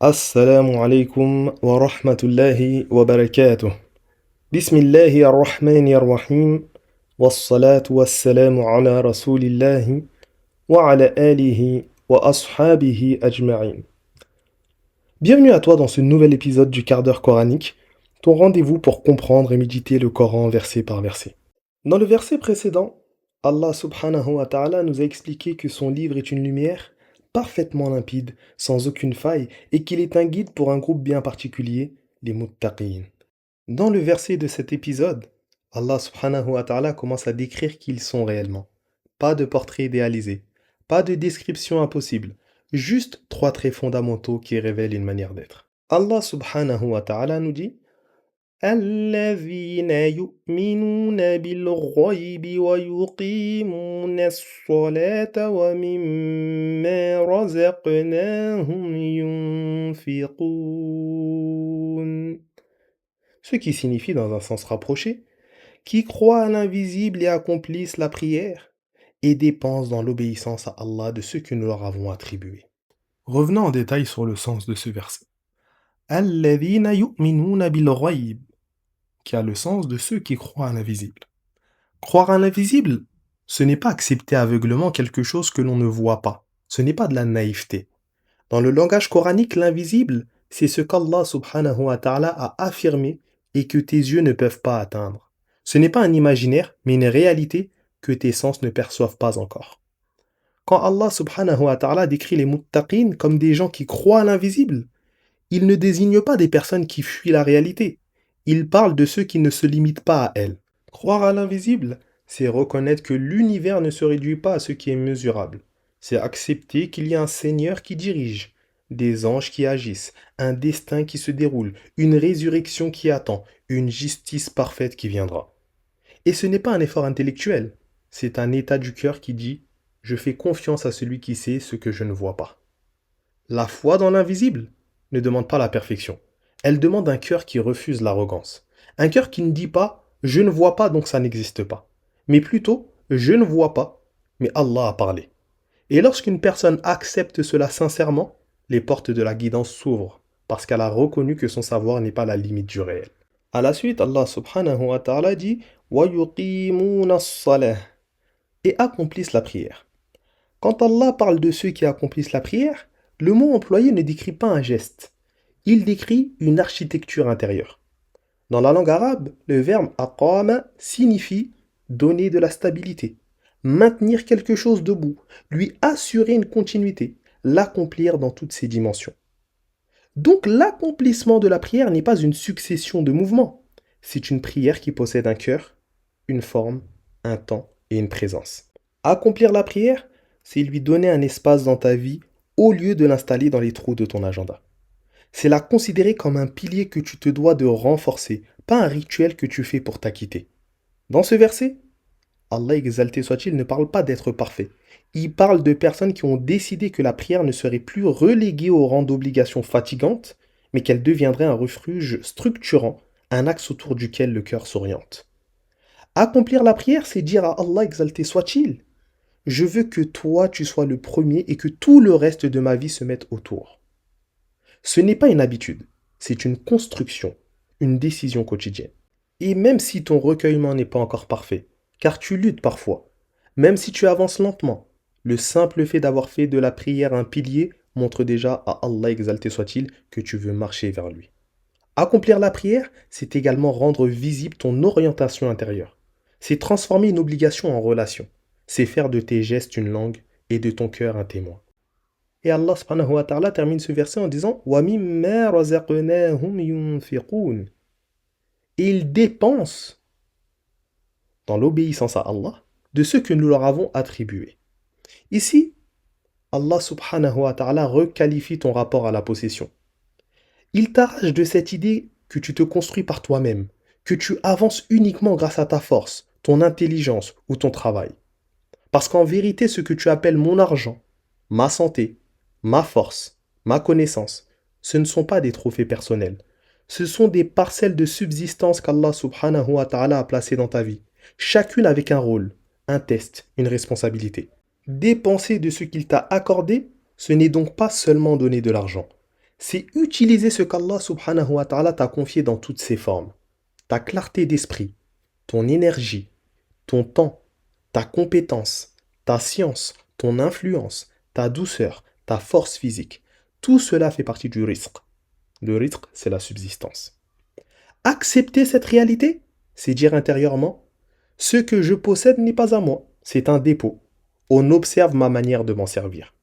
السلام عليكم ورحمة الله وبركاته. بسم الله الرحمن الرحيم والصلاة والسلام على رسول الله وعلى آله وأصحابه أجمعين. Bienvenue à toi dans ce nouvel épisode du quart d'heure coranique, ton rendez-vous pour comprendre et méditer le Coran verset par verset. Dans le verset précédent, Allah subhanahu wa ta'ala nous a expliqué que son livre est une lumière parfaitement limpide, sans aucune faille, et qu'il est un guide pour un groupe bien particulier, les muttaqin. Dans le verset de cet épisode, Allah subhanahu wa ta'ala commence à décrire qui ils sont réellement. Pas de portrait idéalisé, pas de description impossible, juste trois traits fondamentaux qui révèlent une manière d'être. Allah subhanahu wa ta'ala nous dit الذين يؤمنون بالغيب ويقيمون الصلاة ومما رزقناهم ينفقون. Ce qui signifie dans un sens rapproché, qui croient à l'invisible et accomplissent la prière et dépensent dans l'obéissance à Allah de ce que nous leur avons attribué. Revenons en détail sur le sens de ce verset. الذين يؤمنون بالغيب, qui a le sens de ceux qui croient à l'invisible. Croire à l'invisible, ce n'est pas accepter aveuglement quelque chose que l'on ne voit pas. Ce n'est pas de la naïveté. Dans le langage coranique, l'invisible, c'est ce qu'Allah subhanahu wa ta'ala a affirmé et que tes yeux ne peuvent pas atteindre. Ce n'est pas un imaginaire, mais une réalité que tes sens ne perçoivent pas encore. Quand Allah subhanahu wa ta'ala décrit les muttaqin comme des gens qui croient à l'invisible, il ne désigne pas des personnes qui fuient la réalité. Il parle de ceux qui ne se limitent pas à elle. Croire à l'invisible, c'est reconnaître que l'univers ne se réduit pas à ce qui est mesurable. C'est accepter qu'il y a un Seigneur qui dirige, des anges qui agissent, un destin qui se déroule, une résurrection qui attend, une justice parfaite qui viendra. Et ce n'est pas un effort intellectuel, c'est un état du cœur qui dit « Je fais confiance à celui qui sait ce que je ne vois pas ». La foi dans l'invisible ne demande pas la perfection. Elle demande un cœur qui refuse l'arrogance. Un cœur qui ne dit pas « je ne vois pas donc ça n'existe pas », mais plutôt « je ne vois pas, mais Allah a parlé ». Et lorsqu'une personne accepte cela sincèrement, les portes de la guidance s'ouvrent, parce qu'elle a reconnu que son savoir n'est pas la limite du réel. À la suite, Allah subhanahu wa ta'ala dit « وَيُقِيمُونَ الصَّلَاةَ » et accomplissent la prière. Quand Allah parle de ceux qui accomplissent la prière, le mot employé ne décrit pas un geste. Il décrit une architecture intérieure. Dans la langue arabe, le verbe aqama signifie donner de la stabilité, maintenir quelque chose debout, lui assurer une continuité, l'accomplir dans toutes ses dimensions. Donc l'accomplissement de la prière n'est pas une succession de mouvements, c'est une prière qui possède un cœur, une forme, un temps et une présence. Accomplir la prière, c'est lui donner un espace dans ta vie au lieu de l'installer dans les trous de ton agenda. C'est la considérer comme un pilier que tu te dois de renforcer, pas un rituel que tu fais pour t'acquitter. Dans ce verset, Allah exalté soit-il ne parle pas d'être parfait. Il parle de personnes qui ont décidé que la prière ne serait plus reléguée au rang d'obligation fatigante, mais qu'elle deviendrait un refuge structurant, un axe autour duquel le cœur s'oriente. Accomplir la prière, c'est dire à Allah exalté soit-il, je veux que toi tu sois le premier et que tout le reste de ma vie se mette autour. Ce n'est pas une habitude, c'est une construction, une décision quotidienne. Et même si ton recueillement n'est pas encore parfait, car tu luttes parfois, même si tu avances lentement, le simple fait d'avoir fait de la prière un pilier montre déjà à Allah exalté soit-il que tu veux marcher vers lui. Accomplir la prière, c'est également rendre visible ton orientation intérieure. C'est transformer une obligation en relation. C'est faire de tes gestes une langue et de ton cœur un témoin. Et Allah subhanahu wa ta'ala termine ce verset en disant وَمِمَّا رَزَقْنَاهُمْ يُنْفِقُونَ. Et ils dépensent dans l'obéissance à Allah de ce que nous leur avons attribué. Ici, Allah subhanahu wa ta'ala requalifie ton rapport à la possession. Il t'arrache de cette idée que tu te construis par toi-même, que tu avances uniquement grâce à ta force, ton intelligence ou ton travail. Parce qu'en vérité, ce que tu appelles mon argent, ma santé, ma force, ma connaissance, ce ne sont pas des trophées personnels. Ce sont des parcelles de subsistance qu'Allah subhanahu wa ta'ala a placées dans ta vie, chacune avec un rôle, un test, une responsabilité. Dépenser de ce qu'il t'a accordé, ce n'est donc pas seulement donner de l'argent. C'est utiliser ce qu'Allah subhanahu wa ta'ala t'a confié dans toutes ses formes. Ta clarté d'esprit, ton énergie, ton temps, ta compétence, ta science, ton influence, ta douceur, ta force physique. Tout cela fait partie du rizq. Le rizq, c'est la subsistance. Accepter cette réalité, c'est dire intérieurement, ce que je possède n'est pas à moi, c'est un dépôt. On observe ma manière de m'en servir.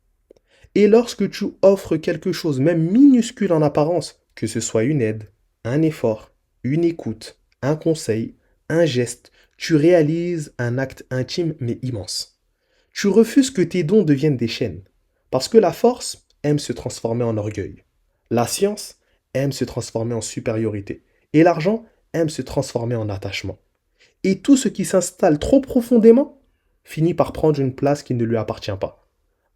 Et lorsque tu offres quelque chose, même minuscule en apparence, que ce soit une aide, un effort, une écoute, un conseil, un geste, tu réalises un acte intime mais immense. Tu refuses que tes dons deviennent des chaînes, parce que la force aime se transformer en orgueil. La science aime se transformer en supériorité. Et l'argent aime se transformer en attachement. Et tout ce qui s'installe trop profondément finit par prendre une place qui ne lui appartient pas.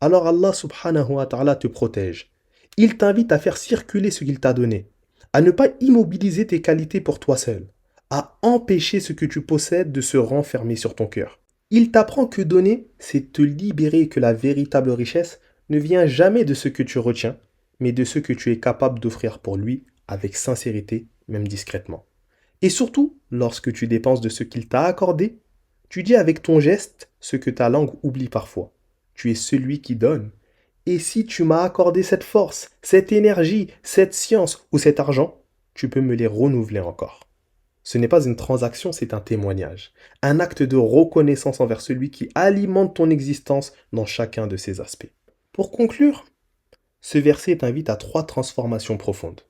Alors Allah subhanahu wa ta'ala te protège. Il t'invite à faire circuler ce qu'il t'a donné, à ne pas immobiliser tes qualités pour toi seul, à empêcher ce que tu possèdes de se renfermer sur ton cœur. Il t'apprend que donner, c'est te libérer et que la véritable richesse ne vient jamais de ce que tu retiens, mais de ce que tu es capable d'offrir pour lui avec sincérité, même discrètement. Et surtout, lorsque tu dépenses de ce qu'il t'a accordé, tu dis avec ton geste ce que ta langue oublie parfois. Tu es celui qui donne. Et si tu m'as accordé cette force, cette énergie, cette science ou cet argent, tu peux me les renouveler encore. Ce n'est pas une transaction, c'est un témoignage. Un acte de reconnaissance envers celui qui alimente ton existence dans chacun de ses aspects. Pour conclure, ce verset t'invite à 3 transformations profondes.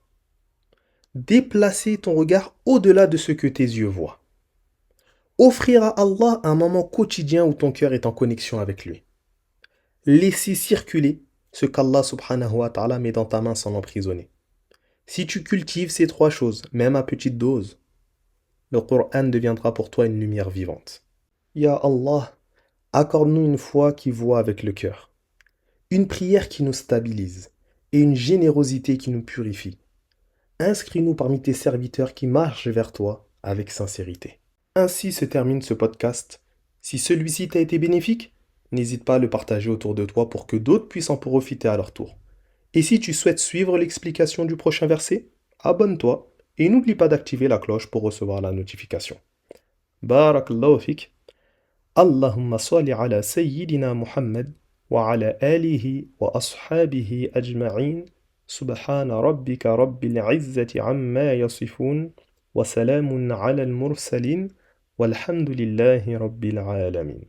Déplacer ton regard au-delà de ce que tes yeux voient. Offrir à Allah un moment quotidien où ton cœur est en connexion avec lui. Laisser circuler ce qu'Allah subhanahu wa ta'ala met dans ta main sans l'emprisonner. Si tu cultives ces 3 choses, même à petite dose, le Coran deviendra pour toi une lumière vivante. Ya Allah, accorde-nous une foi qui voit avec le cœur, une prière qui nous stabilise et une générosité qui nous purifie. Inscris-nous parmi tes serviteurs qui marchent vers toi avec sincérité. Ainsi se termine ce podcast. Si celui-ci t'a été bénéfique, n'hésite pas à le partager autour de toi pour que d'autres puissent en profiter à leur tour. Et si tu souhaites suivre l'explication du prochain verset, abonne-toi et n'oublie pas d'activer la cloche pour recevoir la notification. Barakallahu fik. Allahumma salli ala Sayyidina Muhammad wa ala alihi wa ashabihi ajma'in. سبحان ربك رب العزة عما يصفون وسلام على المرسلين والحمد لله رب العالمين